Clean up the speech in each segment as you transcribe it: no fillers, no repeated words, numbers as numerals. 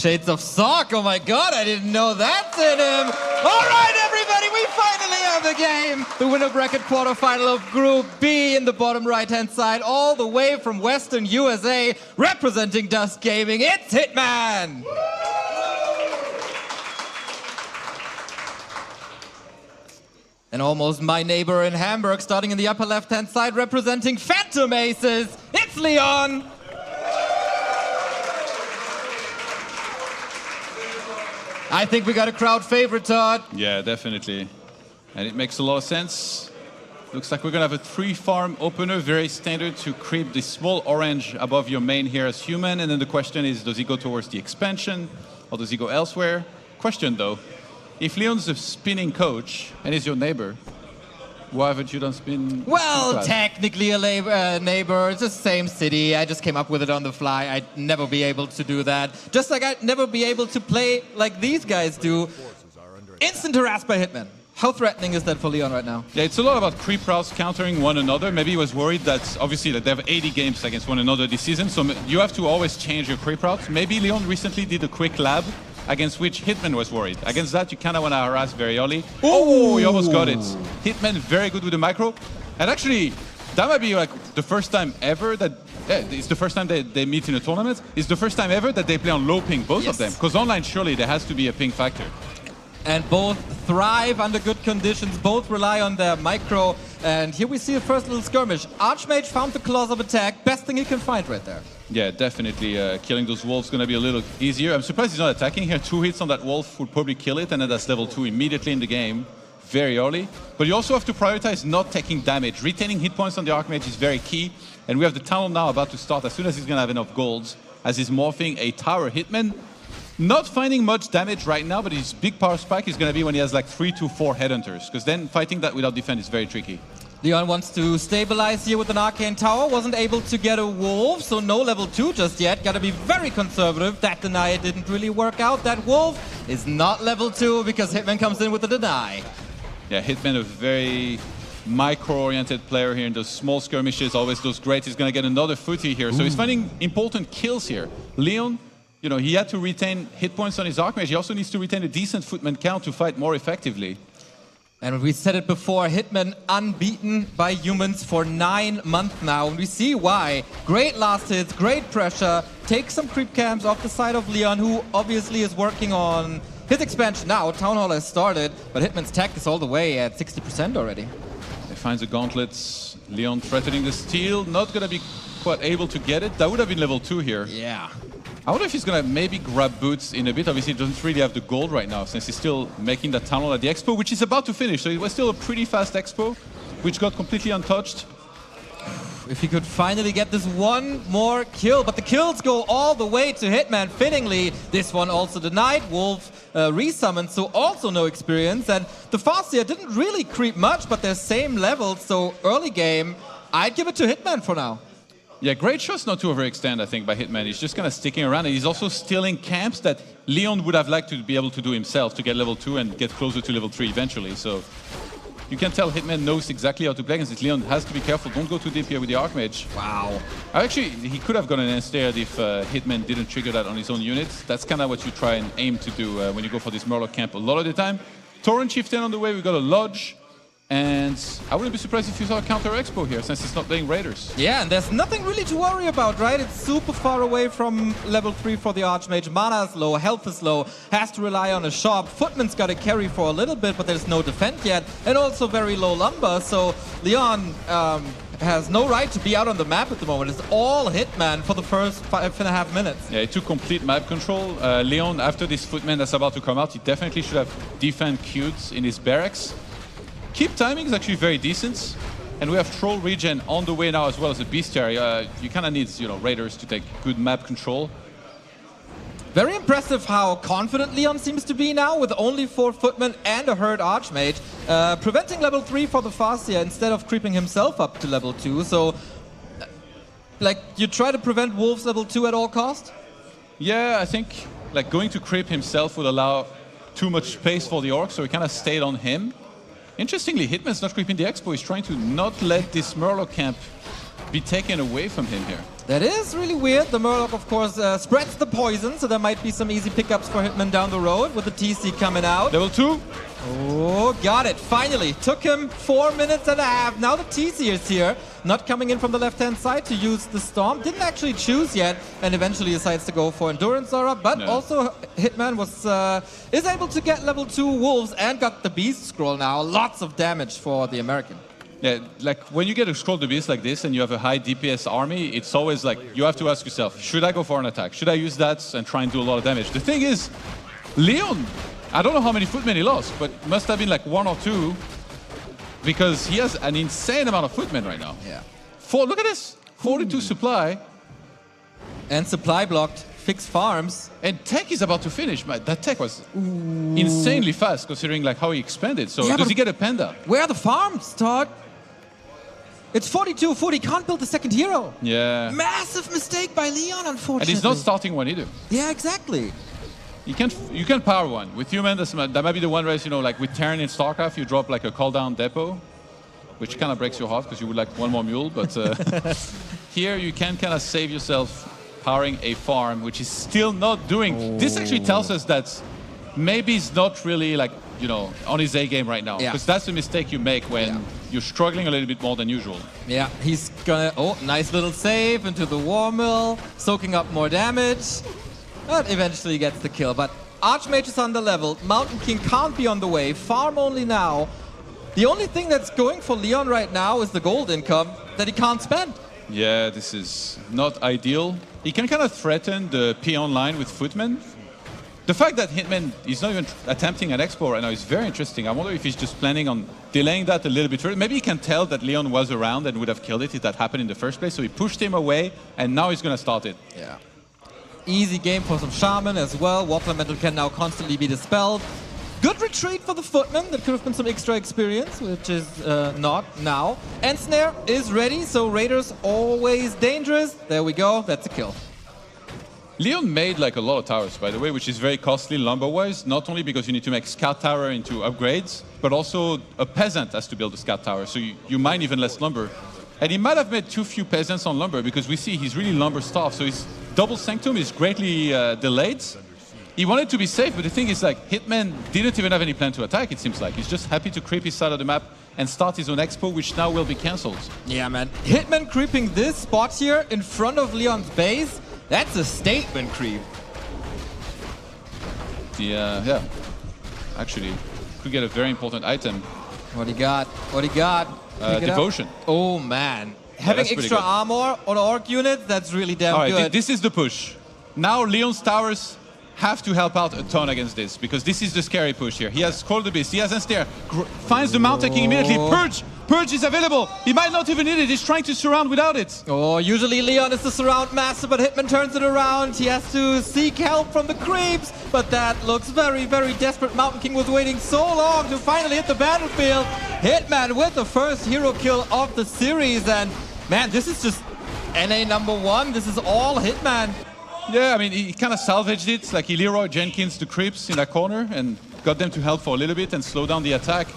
Shades of Sock, oh my god, I didn't know that's in him. All right, everybody, we finally have the game. The winner bracket quarterfinal of Group B in the bottom right-hand side, all the way from Western USA, representing Dust Gaming, it's Hitman. And almost my neighbor in Hamburg, starting in the upper left-hand side, representing Phantom Aces, it's Leon. I think we got a crowd favorite, Todd. Yeah, definitely. And it makes a lot of sense. Looks like we're going to have a 3-farm opener, very standard to creep the small orange above your main here as human. And then the question is, does he go towards the expansion or does he go elsewhere? Question though, if Leon's a spinning coach and is your neighbor, why haven't you done spin? Well, technically a neighbor. It's the same city. I just came up with it on the fly. I'd never be able to do that. Just like I'd never be able to play like these guys do. Instant harassed by Hitman. How threatening is that for Leon right now? Yeah, it's a lot about creep routes countering one another. Maybe he was worried that obviously that they have 80 games against one another this season, so you have to always change your creep routes. Maybe Leon recently did a quick lab against which Hitman was worried. Against that, you kind of want to harass very early. Ooh. Oh, he almost got it. Hitman very good with the micro. And actually, that might be like the first time ever that, it's the first time they meet in a tournament. It's the first time ever that they play on low ping, both of them. Because online, surely there has to be a ping factor. And both thrive under good conditions, both rely on their micro. And here we see a first little skirmish. Archmage found the claws of attack, best thing he can find right there. Yeah, definitely. Killing those wolves is going to be a little easier. I'm surprised he's not attacking here. 2 hits on that wolf would probably kill it, and then that's level 2 immediately in the game, very early. But you also have to prioritize not taking damage. Retaining hit points on the Archmage is very key. And we have the tunnel now about to start as soon as he's going to have enough golds, as he's morphing a tower Hitman. Not finding much damage right now, but his big power spike is going to be when he has like 3 to 4 headhunters, because then fighting that without defense is very tricky. Leon wants to stabilize here with an Arcane Tower, wasn't able to get a Wolf, so no level 2 just yet. Gotta be very conservative. That deny didn't really work out. That Wolf is not level 2 because Hitman comes in with the deny. Yeah, Hitman, a very micro-oriented player here in those small skirmishes, always does great. He's gonna get another footy here, so he's finding important kills here. Leon, you know, he had to retain hit points on his Archmage. He also needs to retain a decent footman count to fight more effectively. And we said it before, Hitman unbeaten by humans for 9 months now, and we see why. Great last hits, great pressure, take some creep camps off the side of Leon, who obviously is working on his expansion now. Town Hall has started, but Hitman's tech is all the way at 60% already. He finds the gauntlets, Leon threatening the steal, not gonna be quite able to get it. That would have been level 2 here. Yeah. I wonder if he's going to maybe grab boots in a bit. Obviously, he doesn't really have the gold right now since he's still making that tunnel at the expo, which is about to finish. So it was still a pretty fast expo, which got completely untouched. If he could finally get this one more kill, but the kills go all the way to Hitman. Fittingly, this one also denied. Wolf resummoned, so also no experience. And the Farseer didn't really creep much, but they're same level, so early game, I'd give it to Hitman for now. Yeah, great shots not to overextend, I think, by Hitman. He's just kind of sticking around, and he's also stealing camps that Leon would have liked to be able to do himself to get level 2 and get closer to level 3 eventually. So you can tell Hitman knows exactly how to play against it. Leon has to be careful. Don't go too deep here with the Archmage. Wow. Actually, he could have gotten an ensnared if Hitman didn't trigger that on his own units. That's kind of what you try and aim to do when you go for this Murloc camp a lot of the time. Torrent Chieftain on the way. We've got a Lodge. And I wouldn't be surprised if you saw a counter expo here, since it's not playing Raiders. Yeah, and there's nothing really to worry about, right? It's super far away from level 3 for the Archmage. Mana is low, health is low, has to rely on a shop. Footman's got to carry for a little bit, but there's no defense yet, and also very low lumber. So Leon has no right to be out on the map at the moment. It's all Hitman for the first 5.5 minutes. Yeah, he took complete map control. Leon, after this Footman that's about to come out, he definitely should have defend queued in his barracks. Keep timing is actually very decent, and we have Troll regen on the way now as well as a Bestiary. You kind of need, you know, Raiders to take good map control. Very impressive how confident Leon seems to be now with only 4 footmen and a herd Archmage, preventing level 3 for the Farseer instead of creeping himself up to level 2. So, like, you try to prevent Wolves level 2 at all cost? Yeah, I think like going to creep himself would allow too much space for the Orc, so he kind of stayed on him. Interestingly, Hitman's not creeping the expo. He's trying to not let this Murloc camp be taken away from him here. That is really weird. The Murloc, of course, spreads the poison, so there might be some easy pickups for Hitman down the road with the TC coming out. Level 2. Oh, got it. Finally. Took him 4 minutes and a half. Now the TC is here. Not coming in from the left-hand side to use the Storm. Didn't actually choose yet, and eventually decides to go for Endurance Aura. But also Hitman is able to get level 2 Wolves and got the Beast Scroll now. Lots of damage for the American. Yeah, like when you get a Scroll to Beast like this and you have a high DPS army, it's always like you have to ask yourself, should I go for an attack? Should I use that and try and do a lot of damage? The thing is, Leon, I don't know how many footmen he lost, but it must have been like 1 or 2 because he has an insane amount of footmen right now. Yeah. Look at this, 42 supply. And supply blocked, fixed farms. And tech is about to finish. That tech was insanely fast considering like how he expanded. So does he get a panda? Where are the farms, Todd? It's 42 foot, he can't build the second hero. Yeah. Massive mistake by Leon, unfortunately. And he's not starting one either. Yeah, exactly. You can power one. With human, that might be the one race, you know, like with Terran in StarCraft, you drop like a call down depot, which kind of breaks your heart because you would like one more mule. But here you can kind of save yourself powering a farm, which is still not doing. Oh. This actually tells us that maybe he's not really like, you know, on his A game right now. Because that's the mistake you make when you're struggling a little bit more than usual. Yeah, he's gonna, nice little save into the War Mill, soaking up more damage. But eventually gets the kill. But Archmage is under level, Mountain King can't be on the way, farm only now. The only thing that's going for Leon right now is the gold income that he can't spend. Yeah, this is not ideal. He can kind of threaten the P online with footmen. The fact that Hitman is not even attempting an expo right now is very interesting. I wonder if he's just planning on delaying that a little bit further. Maybe he can tell that Leon was around and would have killed it if that happened in the first place. So he pushed him away, and now he's going to start it. Yeah. Easy game for some Shaman as well. Water Elemental can now constantly be dispelled. Good retreat for the Footman. That could have been some extra experience, which is not now. And Snare is ready, so Raiders always dangerous. There we go. That's a kill. Leon made like a lot of towers, by the way, which is very costly lumber-wise, not only because you need to make Scout Tower into upgrades, but also a peasant has to build a Scout Tower, so you mine even less lumber. And he might have made too few peasants on lumber because we see he's really lumber-starved, so his double Sanctum is greatly delayed. He wanted to be safe, but the thing is like Hitman didn't even have any plan to attack, it seems like. He's just happy to creep his side of the map and start his own expo, which now will be cancelled. Yeah, man. Hitman creeping this spot here in front of Leon's base, that's a statement creep. Yeah. Actually, could get a very important item. What he got? What he got? Devotion. Oh, man. Having extra armor on Orc units, that's really damn good. This is the push. Now Leon's towers have to help out a ton against this, because this is the scary push here. He has Call the Beast, he has Ensnare, finds the Mountain King immediately. Purge is available. He might not even need it. He's trying to surround without it. Oh, usually Leon is the surround master, but Hitman turns it around. He has to seek help from the creeps, but that looks very, very desperate. Mountain King was waiting so long to finally hit the battlefield. Hitman with the first hero kill of the series, and man, this is just NA #1. This is all Hitman. Yeah, I mean, he kind of salvaged it. Like he Leroy Jenkins the creeps in that corner and got them to help for a little bit and slow down the attack.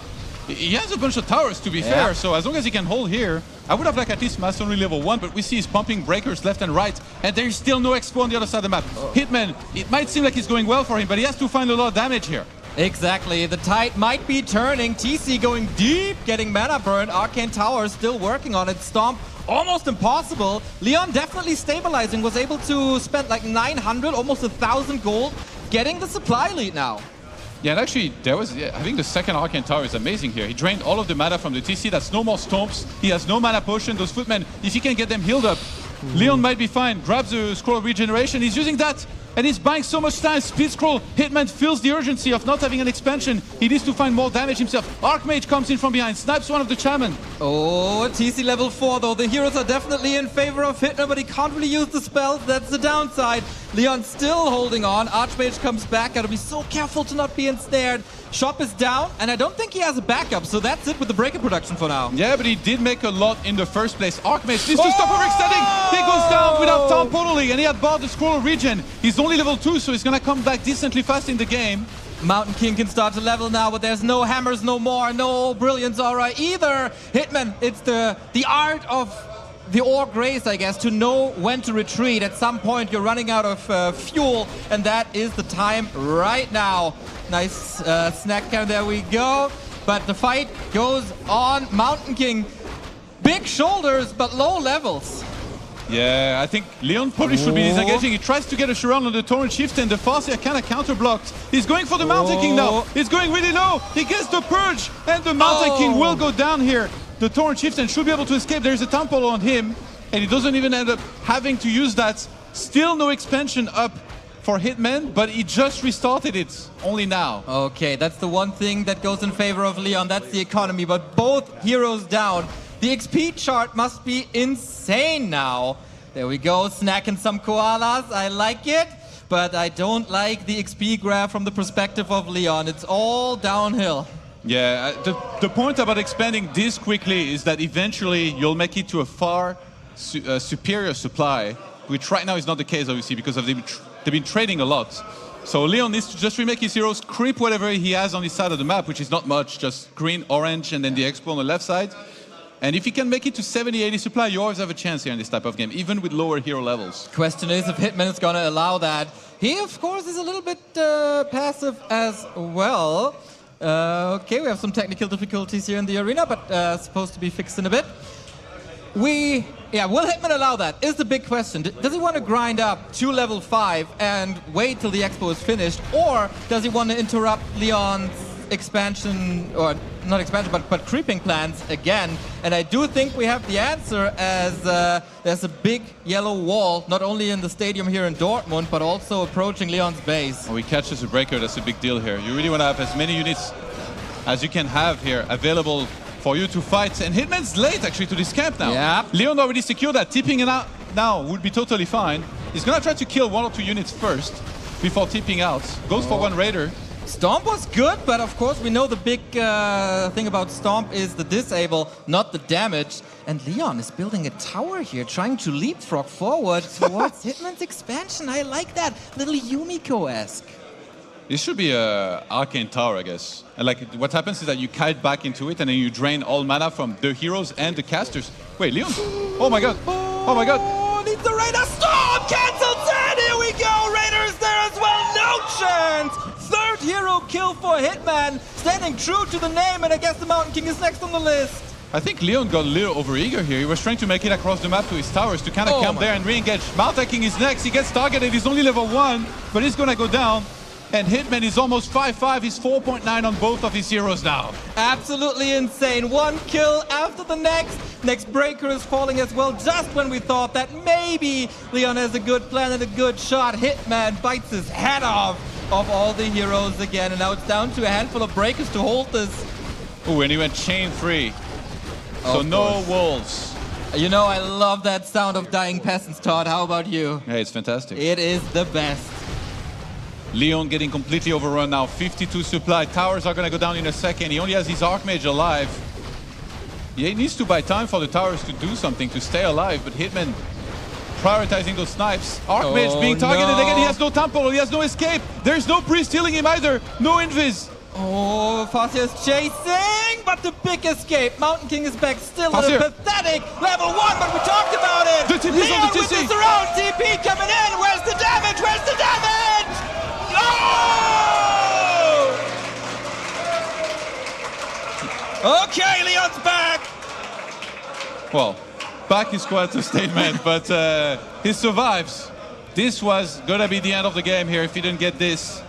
He has a bunch of towers, to be fair, so as long as he can hold here, I would have like at least Masonry level 1, but we see he's pumping breakers left and right, and there is still no expo on the other side of the map. Hitman, it might seem like it's going well for him, but he has to find a lot of damage here. Exactly, the tide might be turning. TC going deep, getting mana burn. Arcane Tower still working on it. Stomp, almost impossible. Leon definitely stabilizing, was able to spend like 900, almost 1,000 gold, getting the supply lead now. Yeah, and actually, I think the second Arcane Tower is amazing here. He drained all of the mana from the TC. That's no more Stomps. He has no mana potion. Those Footmen, if he can get them healed up, Leon might be fine. Grabs the Scroll of Regeneration. He's using that, and he's buying so much time. Speed Scroll. Hitman feels the urgency of not having an expansion. He needs to find more damage himself. Archmage comes in from behind, snipes one of the Shaman. Oh, TC level 4 though. The heroes are definitely in favor of Hitman, but he can't really use the spells. That's the downside. Leon still holding on. Archmage comes back. Gotta be so careful to not be ensnared. Shop is down, and I don't think he has a backup, so that's it with the breaker production for now. Yeah, but he did make a lot in the first place. Archmage needs to stop overextending. He goes down without Tom Potoli, and he had bought the Scroll of Regen. He's only level 2, so he's gonna come back decently fast in the game. Mountain King can start to level now, but there's no hammers no more, no Brilliance Aura either. Hitman, it's the art of the orc race, I guess, to know when to retreat. At some point, you're running out of fuel, and that is the time right now. Nice snack cam, there we go. But the fight goes on. Mountain King, big shoulders, but low levels. Yeah, I think Leon probably should be disengaging. He tries to get a surround on the Torrent Shift, and the Farseer kind of counter-blocked. He's going for the Mountain King now. He's going really low. He gets the Purge, and the Mountain King will go down here. The Torrent Shift and should be able to escape. There's a Temple on him, and he doesn't even end up having to use that. Still no expansion up for Hitman, but he just restarted it only now. Okay, that's the one thing that goes in favor of Leon. That's the economy, but both heroes down. The XP chart must be insane now. There we go, snacking some koalas. I like it, but I don't like the XP graph from the perspective of Leon. It's all downhill. Yeah, the point about expanding this quickly is that eventually you'll make it to a far superior supply, which right now is not the case, obviously, because they've been trading a lot. So Leon needs to just remake his heroes, creep whatever he has on his side of the map, which is not much, just green, orange, and then the expo on the left side. And if he can make it to 70, 80 supply, you always have a chance here in this type of game, even with lower hero levels. Question is if Hitman is going to allow that. He, of course, is a little bit passive as well. Okay, we have some technical difficulties here in the arena, but supposed to be fixed in a bit. Will Hitman allow that? Is the big question. Does he want to grind up to level 5 and wait till the expo is finished? Or does he want to interrupt Leon's expansion, or not expansion, but creeping plans again? And I do think we have the answer, as there's a big yellow wall, not only in the stadium here in Dortmund, but also approaching Leon's base. Oh, he catches a breaker, that's a big deal here. You really want to have as many units as you can have here available for you to fight. And Hitman's late actually to this camp now. Yeah. Leon already secured that. Tipping it out now would be totally fine. He's gonna try to kill 1 or 2 units first before tipping out. Goes for 1 Raider. Stomp was good, but of course we know the big thing about Stomp is the disable, not the damage. And Leon is building a tower here, trying to leapfrog forward towards Hitman's expansion. I like that. Little Yumiko-esque. This should be a arcane tower, I guess. And like what happens is that you kite back into it and then you drain all mana from the heroes and the casters. Wait, Leon? Oh my god. Oh my god. Oh, needs the Raider. Stomp! Cancelled and here we go. Raider's there as well. No chance. Third hero kill for Hitman. Standing true to the name, and I guess the Mountain King is next on the list. I think Leon got a little overeager here. He was trying to make it across the map to his towers to kind of come there and re-engage. Mountain King is next. He gets targeted. He's only level 1, but he's gonna go down. And Hitman is almost 5-5. He's 4.9 on both of his heroes now. Absolutely insane. 1 kill after the next. Next breaker is falling as well, just when we thought that maybe Leon has a good plan and a good shot. Hitman bites his head off of all the heroes again. And now it's down to a handful of breakers to hold this. Oh, and he went chain 3. So no wolves. You know, I love that sound of dying peasants, Todd. How about you? Yeah, it's fantastic. It is the best. Leon getting completely overrun now. 52 supply. Towers are going to go down in a second. He only has his Archmage alive. Yeah, he needs to buy time for the towers to do something, to stay alive. But Hitman prioritizing those snipes. Archmage being targeted again. He has no temple. He has no escape. There's no priest healing him either. No invis. Oh, Farseer is chasing, but the big escape. Mountain King is back, still a pathetic level 1, but we talked about it. The TP's Leon on the with TC. the surround TP coming in. Where's the damage? Where's the damage? Oh! Okay, Leon's back. Well, back is quite a statement, but he survives. This was gonna be the end of the game here if he didn't get this.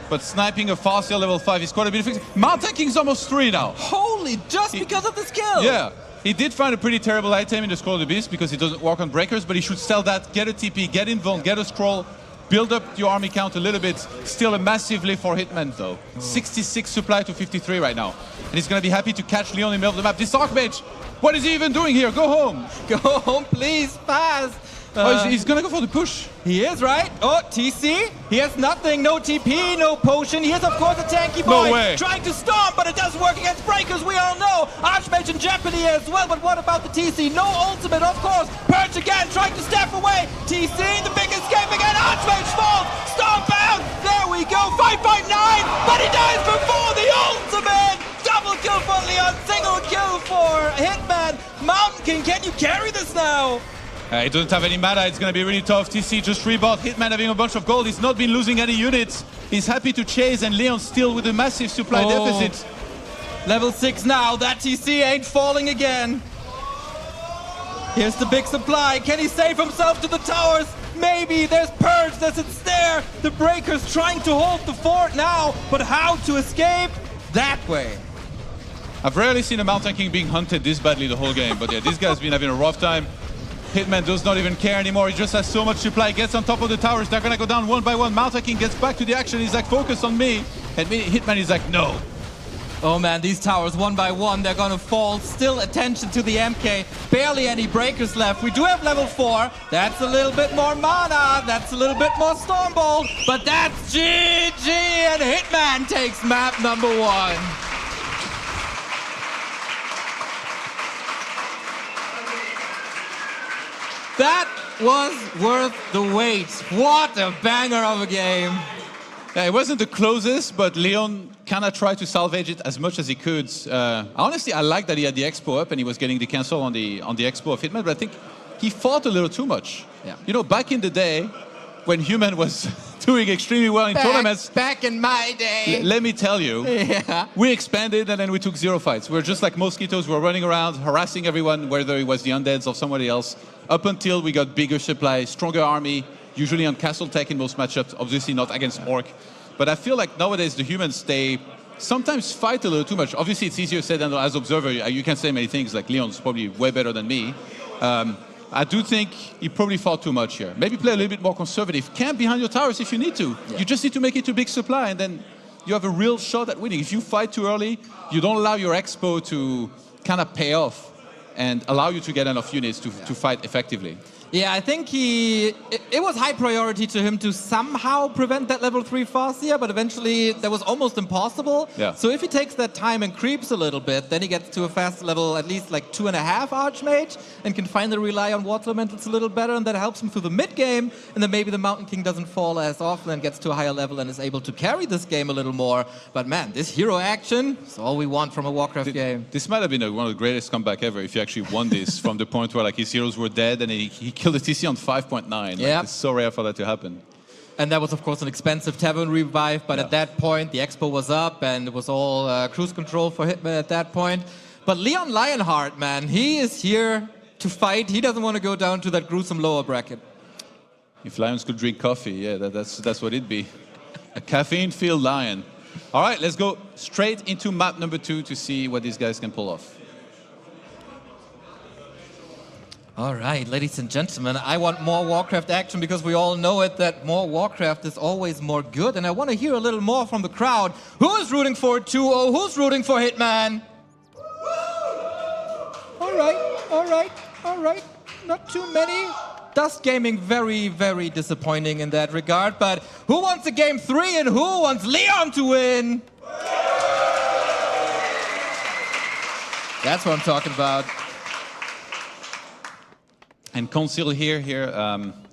But sniping a Farseer level 5 is quite a bit fixed. Mountain King's almost 3 now. Holy, just because of the skill. Yeah, he did find a pretty terrible item in the Scroll of the Beast because he doesn't work on breakers, but he should sell that, get a TP, get invuln, get a scroll, build up your army count a little bit. Still a massive lift for Hitman though. 66 supply to 53 right now. And he's gonna be happy to catch Leon in the middle of the map. This Archmage, what is he even doing here? Go home. Go home, please, fast. He's gonna go for the push. He is, right? Oh, TC. He has nothing, no TP, no potion. He is, of course, a tanky boy. No way. Trying to stomp, but it doesn't work against breakers, we all know. Archmage in jeopardy as well, but what about the TC? No ultimate, of course. Perch again, trying to step away. TC, the big escape again. Archmage falls. Stomp out. There we go. 5.9, but he dies before the ultimate. Double kill for Leon, single kill for Hitman. Mountain King, can you carry this now? He doesn't have any mana, it's going to be really tough. TC just rebought, Hitman having a bunch of gold, he's not been losing any units. He's happy to chase, and Leon still with a massive supply deficit. Level 6 now, that TC ain't falling again. Here's the big supply, can he save himself to the towers? Maybe, there's Purge, there's a Stare. The Breaker's trying to hold the fort now, but how to escape? That way. I've rarely seen a Mountain King being hunted this badly the whole game, but yeah, this guy's been having a rough time. Hitman does not even care anymore, he just has so much supply, gets on top of the towers, they're gonna go down one by one. Mountain King gets back to the action, he's like, focus on me. And Hitman is like, no. Oh man, these towers one by one, they're gonna fall. Still attention to the MK, barely any breakers left. We do have level 4, that's a little bit more mana, that's a little bit more Stormbolt, but that's GG, and Hitman takes map number 1. That was worth the wait. What a banger of a game. Yeah, it wasn't the closest, but Leon kind of tried to salvage it as much as he could. Honestly, I like that he had the expo up and he was getting the cancel on the expo of Hitman, but I think he fought a little too much. Yeah. You know, back in the day, when Human was doing extremely well in tournaments. Back in my day. Let me tell you, we expanded and then we took 0 fights. We were just like mosquitoes. We were running around, harassing everyone, whether it was the undeads or somebody else, up until we got bigger supply, stronger army, usually on castle tech in most matchups, obviously not against Orc. But I feel like nowadays the humans, they sometimes fight a little too much. Obviously, it's easier said than as observer. You can say many things, like Leon's probably way better than me. I do think he probably fought too much here. Maybe play a little bit more conservative. Camp behind your towers if you need to. Yeah. You just need to make it to big supply, and then you have a real shot at winning. If you fight too early, you don't allow your expo to kind of pay off and allow you to get enough units to fight effectively. Yeah, I think it was high priority to him to somehow prevent that level 3 Farseer, but eventually that was almost impossible. Yeah. So if he takes that time and creeps a little bit, then he gets to a fast level, at least like 2.5 Archmage, and can finally rely on Water Elementals a little better, and that helps him through the mid game, and then maybe the Mountain King doesn't fall as often and gets to a higher level and is able to carry this game a little more. But man, this hero action is all we want from a Warcraft game. This might have been one of the greatest comeback ever if you actually won this from the point where like his heroes were dead and he killed the TC on 5.9. Yeah. It's so rare for that to happen. And that was, of course, an expensive Tavern revive, but at that point, the expo was up, and it was all cruise control for Hitman at that point. But Leon Lionheart, man, he is here to fight. He doesn't want to go down to that gruesome lower bracket. If lions could drink coffee, yeah, that's what it'd be. A caffeine-filled lion. All right, let's go straight into map number 2 to see what these guys can pull off. All right, ladies and gentlemen, I want more Warcraft action because we all know it, that more Warcraft is always more good. And I want to hear a little more from the crowd. Who is rooting for 2-0? Who's rooting for Hitman? All right. Not too many. Dust Gaming, very, very disappointing in that regard. But who wants a game 3 and who wants Leon to win? That's what I'm talking about. And conceal here,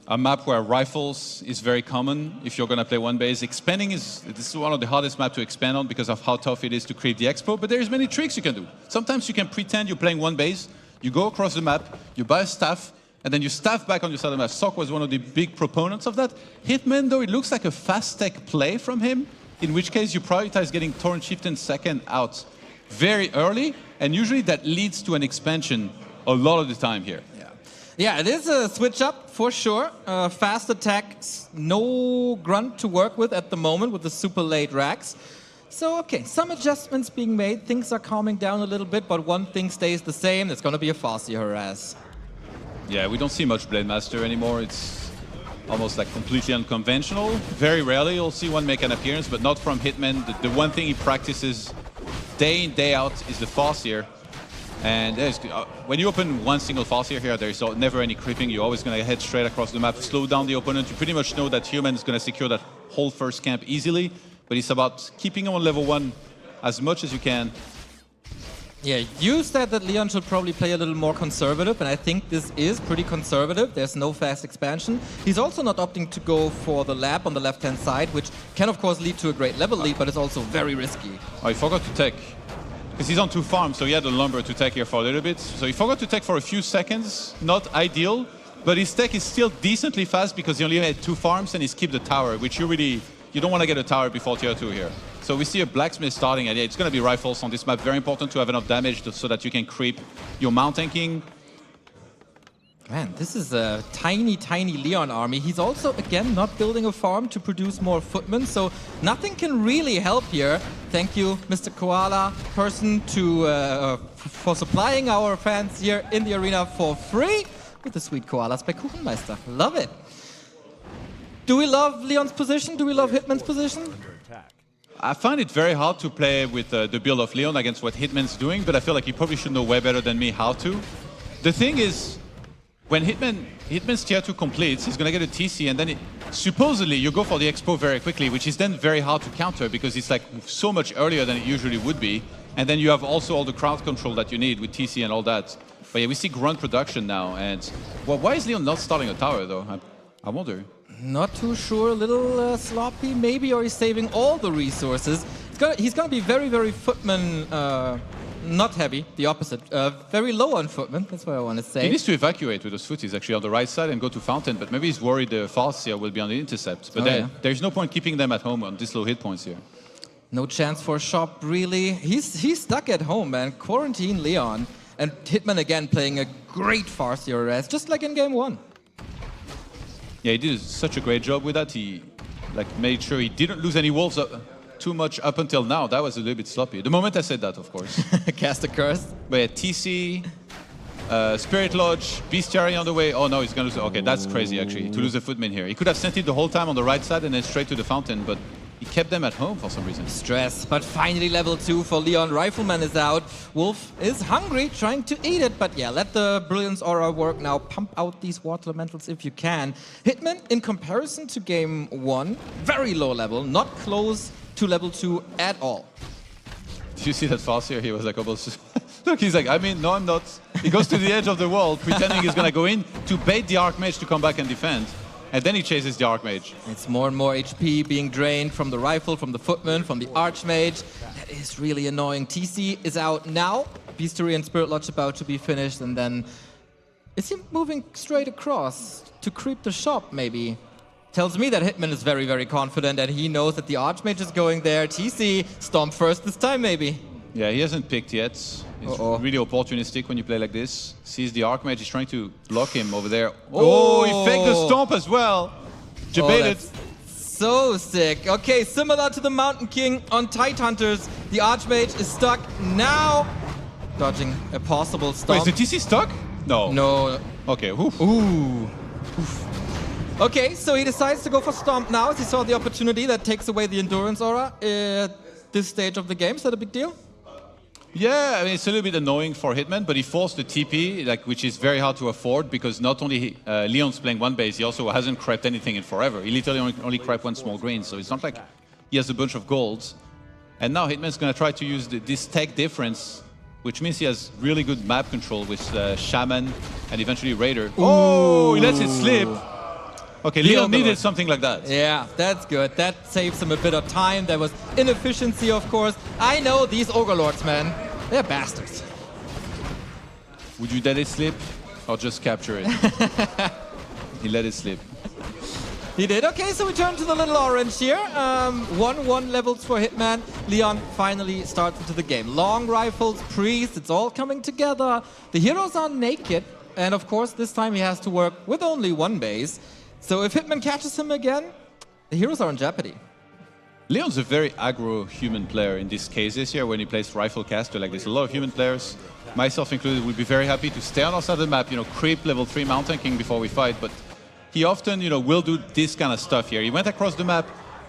a map where rifles is very common if you're going to play one base. Expanding this is one of the hardest maps to expand on because of how tough it is to creep the expo, but there's many tricks you can do. Sometimes you can pretend you're playing one base, you go across the map, you buy a staff, and then you staff back on your side of the map. Sok was one of the big proponents of that. Hitman, though, it looks like a fast tech play from him, in which case you prioritize getting Torrent Chieftain second out very early, and usually that leads to an expansion a lot of the time here. Yeah, it is a switch up for sure. Fast attacks, no grunt to work with at the moment with the super late racks. So, okay, some adjustments being made. Things are calming down a little bit, but one thing stays the same. It's going to be a Farseer harass. Yeah, we don't see much Blade Master anymore. It's almost like completely unconventional. Very rarely you'll see one make an appearance, but not from Hitman. The one thing he practices day in, day out is the Farseer. And when you open one single Farseer here, there's never any creeping. You're always going to head straight across the map, slow down the opponent. You pretty much know that Human is going to secure that whole first camp easily, but it's about keeping him on level 1 as much as you can. Yeah, you said that Leon should probably play a little more conservative, and I think this is pretty conservative. There's no fast expansion. He's also not opting to go for the lab on the left-hand side, which can, of course, lead to a great level lead, but it's also very risky. Oh, I forgot to take. because he's on 2 farms, so he had the lumber to tech here for a little bit. So he forgot to tech for a few seconds, not ideal, but his tech is still decently fast because he only had 2 farms and he skipped the tower, which you don't want to get a tower before tier 2 here. So we see a blacksmith starting, and yeah, it's going to be rifles on this map. Very important to have enough damage so that you can creep your mount tanking. Man, this is a tiny, tiny Leon army. He's also, again, not building a farm to produce more footmen, so nothing can really help here. Thank you, Mr. Koala person, for supplying our fans here in the arena for free with the sweet koalas by Kuchenmeister. Love it. Do we love Leon's position? Do we love Hitman's position? I find it very hard to play with the build of Leon against what Hitman's doing, but I feel like he probably should know way better than me how to. The thing is, when Hitman's tier 2 completes, he's going to get a TC, and then supposedly you go for the expo very quickly, which is then very hard to counter because it's like so much earlier than it usually would be. And then you have also all the crowd control that you need with TC and all that. But yeah, we see grunt production now, and well, why is Leon not starting a tower though? I wonder. Not too sure, a little sloppy maybe, or he's saving all the resources. He's gonna be very, very footman not heavy, the opposite. Very low on footman, that's what I want to say. He needs to evacuate with those footies actually on the right side and go to fountain, but maybe he's worried the Farseer will be on the intercept. But there's no point keeping them at home on this low hit points here. No chance for shop, really. He's stuck at home, man. Quarantine Leon. And Hitman again playing a great Farseer res, just like in game 1. Yeah, he did such a great job with that. He made sure he didn't lose any wolves too much up until now. That was a little bit sloppy. The moment I said that, of course. Cast a curse. But yeah, TC, Spirit Lodge, Bestiary on the way. Oh no, he's gonna lose. Okay, that's crazy actually, to lose a footman here. He could have sent it the whole time on the right side and then straight to the fountain, but he kept them at home for some reason. Stress, but finally level 2 for Leon. Rifleman is out. Wolf is hungry, trying to eat it, but yeah, let the Brilliance Aura work now. Pump out these water elementals if you can. Hitman, in comparison to game 1, very low level, not close to level 2 at all. Did you see that Farseer? He was like almost... Look, he's like, I mean, no, I'm not. He goes to the edge of the wall, pretending he's going to go in to bait the Archmage to come back and defend. And then he chases the Archmage. It's more and more HP being drained from the rifle, from the footman, from the Archmage. That is really annoying. TC is out now. Beastery and Spirit Lodge about to be finished. And then is he moving straight across to creep the shop, maybe? Tells me that Hitman is very, very confident and he knows that the Archmage is going there. TC, Stomp first this time, maybe. Yeah, he hasn't picked yet. It's really opportunistic when you play like this. Sees the Archmage, he's trying to block him over there. Oh, he faked the Stomp as well. Debated. So sick. Okay, similar to the Mountain King on Tidehunters, the Archmage is stuck now. Dodging a possible Stomp. Wait, is the TC stuck? No. No. Okay, oof. Ooh. Oof. Okay, so he decides to go for Stomp now as he saw the opportunity that takes away the Endurance Aura at this stage of the game. Is that a big deal? Yeah, I mean, it's a little bit annoying for Hitman, but he forced the TP, which is very hard to afford because not only Leon's playing one base, he also hasn't crept anything in forever. He literally only crept one small green, so it's not like he has a bunch of golds. And now Hitman's going to try to use this tech difference, which means he has really good map control with Shaman and eventually Raider. Ooh. Oh, he lets it slip. Okay, Leon needed something like that. Yeah, that's good. That saves him a bit of time. There was inefficiency, of course. I know these Overlords, man. They're bastards. Would you let it slip or just capture it? He let it slip. He did. Okay, so we turn to the little orange here. 1-1 levels for Hitman. Leon finally starts into the game. Long rifles, priests, it's all coming together. The heroes are naked. And of course, this time he has to work with only one base. So if Hitman catches him again, the heroes are in jeopardy. Leon's a very aggro human player in these cases here when he plays rifle caster like this. A lot of human players, myself included, would be very happy to stay on our side of the map, creep level 3 Mountain King before we fight. But he often, will do this kind of stuff here. He went across the map,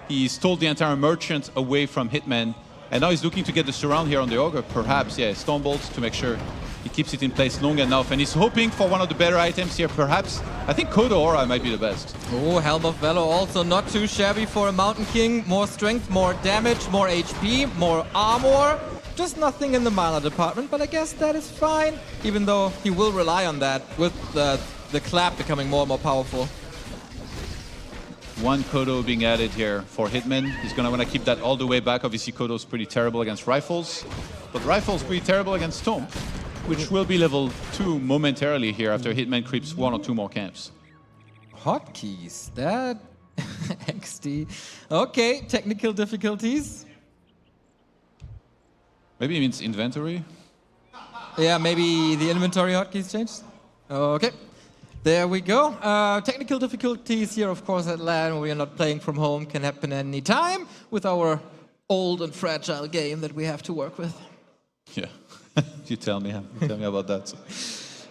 he stole the entire merchant away from Hitman, and now he's looking to get the surround here on the Ogre. Perhaps, yeah, Stone Bolts to make sure he keeps it in place long enough, and he's hoping for one of the better items here, perhaps. I think Kodo Aura might be the best. Oh, Helm of Valor also not too shabby for a Mountain King. More strength, more damage, more HP, more armor. Just nothing in the mana department, but I guess that is fine, even though he will rely on that with the clap becoming more and more powerful. One Kodo being added here for Hitman. He's going to want to keep that all the way back. Obviously, Kodo's pretty terrible against rifles. but Rifle's pretty terrible against Stomp, which will be level 2 momentarily here after Hitman creeps 1 or 2 more camps. Hotkeys, that XD. Okay, technical difficulties. Maybe it means inventory? Yeah, maybe the inventory hotkeys changed. Okay, there we go. Technical difficulties here, of course, at LAN. We are not playing from home, can happen any time with our old and fragile game that we have to work with. Yeah, you tell me about that.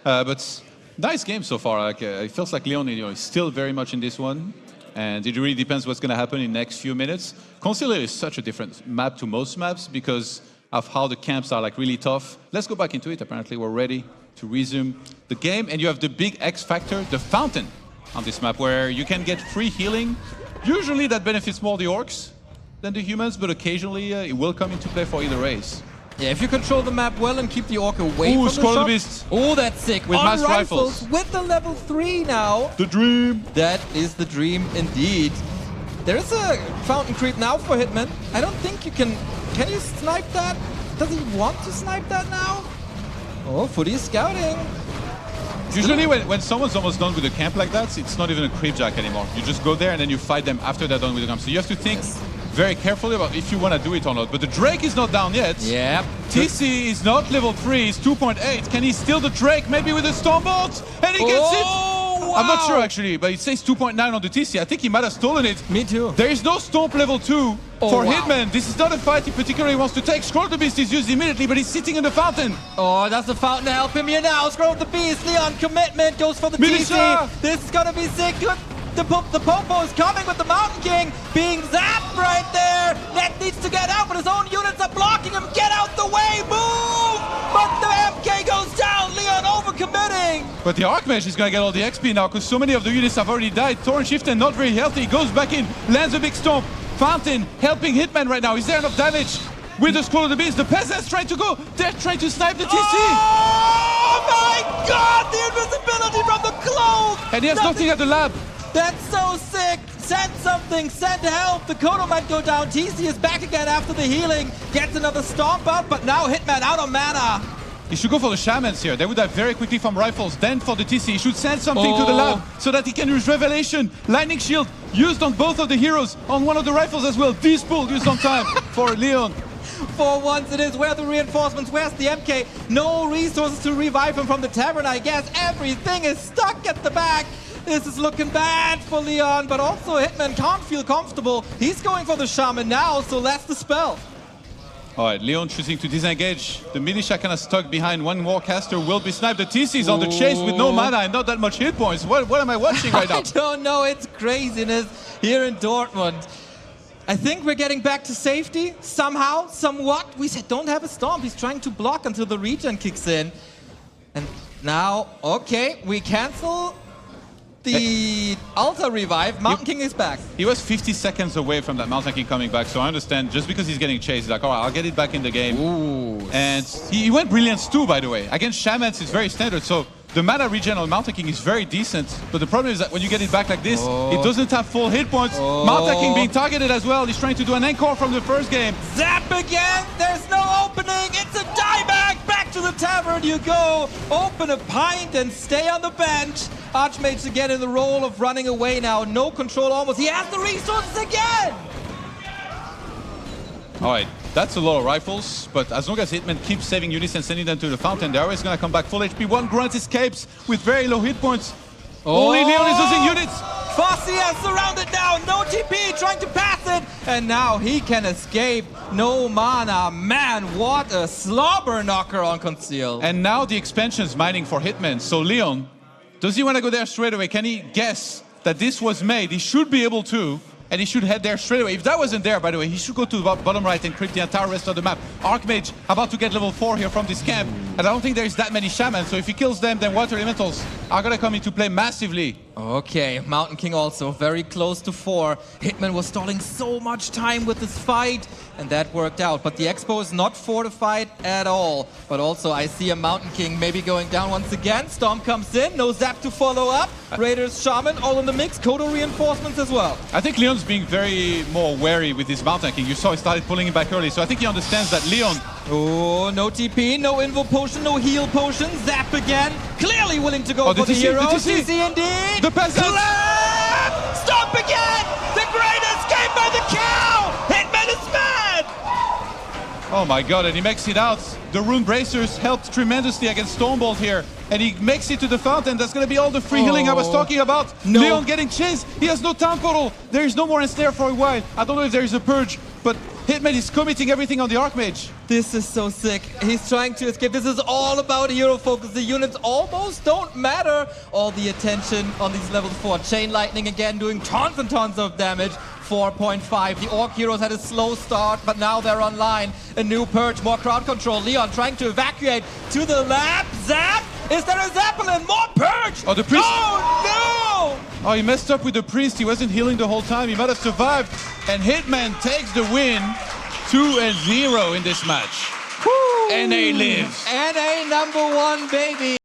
But nice game so far. Like, it feels like Leon is still very much in this one. And it really depends what's going to happen in the next few minutes. CORSAIR is such a different map to most maps because of how the camps are like really tough. Let's go back into it. Apparently we're ready to resume the game. And you have the big X factor, the fountain on this map, where you can get free healing. Usually that benefits more the orcs than the humans, but occasionally it will come into play for either race. Yeah, if you control the map well and keep the orc away from the shop. Beast. Oh, that's sick. With on mass rifles. With the level 3 now. The dream. That is the dream indeed. There is a fountain creep now for Hitman. I don't think you can... Can you snipe that? Does he want to snipe that now? Oh, Footy is scouting. Usually when someone's almost done with a camp like that, it's not even a creep jack anymore. You just go there and then you fight them after they're done with the camp. So you have to think very carefully about if you want to do it or not. But the Drake is not down yet. Yep. TC is not level 3, he's 2.8. Can he steal the Drake maybe with a Stormbolt? And he gets it! Wow. I'm not sure actually, but it says 2.9 on the TC. I think he might have stolen it. Me too. There is no Stomp level 2 for Hitman. This is not a fight he particularly wants to take. Scroll the Beast is used immediately, but he's sitting in the fountain. Oh, does the fountain help him here now? Scroll the Beast, Leon commitment, goes for the Militia. TC. This is gonna be sick. Good. The Popo is coming with the Mountain King, being zapped right there. Net needs to get out, but his own units are blocking him. Get out the way, move! But the MK goes down, Leon overcommitting. But the Archmage is gonna get all the XP now, because so many of the units have already died. Torrent Chieftain not very healthy, goes back in, lands a big stomp. Fountain helping Hitman right now. Is there enough damage? With the Scroll of the Beast, the peasants trying to go. They're trying to snipe the TC. Oh my God! The invisibility from the cloak! And he has nothing at the lab. That's so sick! Send something, send help! The Kodo might go down. TC is back again after the healing. Gets another stomp out, but now Hitman out of mana. He should go for the Shamans here. They would die very quickly from rifles. Then for the TC, he should send something to the lab so that he can use Revelation. Lightning Shield used on both of the heroes. On one of the rifles as well. Despool used on time for Leon. For once it is. Where are the reinforcements? Where's the MK? No resources to revive him from the tavern, I guess. Everything is stuck at the back. This is looking bad for Leon, but also Hitman can't feel comfortable. He's going for the Shaman now, so that's the spell. All right, Leon choosing to disengage. The militia kind of stuck behind one Warcaster will be sniped. The TC is on the chase with no mana and not that much hit points. What am I watching right now? I don't know, it's craziness here in Dortmund. I think we're getting back to safety somehow, somewhat. We said don't have a Stomp. He's trying to block until the regen kicks in. And now, okay, we cancel the Alta revive. Mountain King is back. He was 50 seconds away from that Mountain King coming back, so I understand just because he's getting chased, he's like, all right, I'll get it back in the game. Ooh. And he went Brilliance too, by the way. Against Shamans, it's very standard, so the mana regen on Mountain King is very decent, but the problem is that when you get it back like this, it doesn't have full hit points. Mountain King being targeted as well. He's trying to do an encore from the first game. Zap again! There's no opening! It's a dieback! Back to the tavern you go! Open a pint and stay on the bench! Archmage again in the role of running away now. No control almost. He has the resources again! Alright, that's a lot of rifles, but as long as Hitman keeps saving units and sending them to the fountain, they're always gonna come back full HP. One Grunt escapes with very low hit points. Only Leon is losing units! Fossey has surrounded now, no TP, trying to pass it, and now he can escape. No mana, man, what a slobber knocker on Conceal. And now the expansion's mining for Hitman, so Leon, does he want to go there straight away? Can he guess that this was made? He should be able to, and he should head there straight away. If that wasn't there, by the way, he should go to the bottom right and creep the entire rest of the map. Archmage about to get level 4 here from this camp, and I don't think there's that many Shamans, so if he kills them, then Water Elementals are gonna come into play massively. Okay, Mountain King also very close to 4. Hitman was stalling so much time with this fight, and that worked out. But the Expo is not fortified at all. But also, I see a Mountain King maybe going down once again. Storm comes in, no Zap to follow up. Raiders, Shaman, all in the mix. Kodo reinforcements as well. I think Leon's being very more wary with his Mountain King. You saw he started pulling him back early, so I think he understands that Leon Oh, no TP, no Invo Potion, no Heal Potion. Zap again. Clearly willing to go for did the you see? hero. Did you see? CC indeed. The peasants. Clap! Stop again! The great escape by the cow! Hitman is mad! Oh my god, and he makes it out. The Rune Bracers helped tremendously against Stormbolt here. And he makes it to the fountain. That's going to be all the free healing I was talking about. No. Leon getting chased. He has no time portal. There is no more ensnare for a while. I don't know if there is a purge, but Hitman is committing everything on the Archmage. This is so sick. He's trying to escape. This is all about hero focus. The units almost don't matter. All the attention on these level 4. Chain Lightning again doing tons and tons of damage. 4.5. The Orc heroes had a slow start, but now they're online. A new purge, more crowd control. Leon trying to evacuate to the lab. Zap! Is there a Zeppelin? More purge! Oh, the priest. Oh, no! Oh, he messed up with the priest. He wasn't healing the whole time. He might have survived. And Hitman takes the win. 2-0 in this match. Woo! NA lives. NA #1, baby.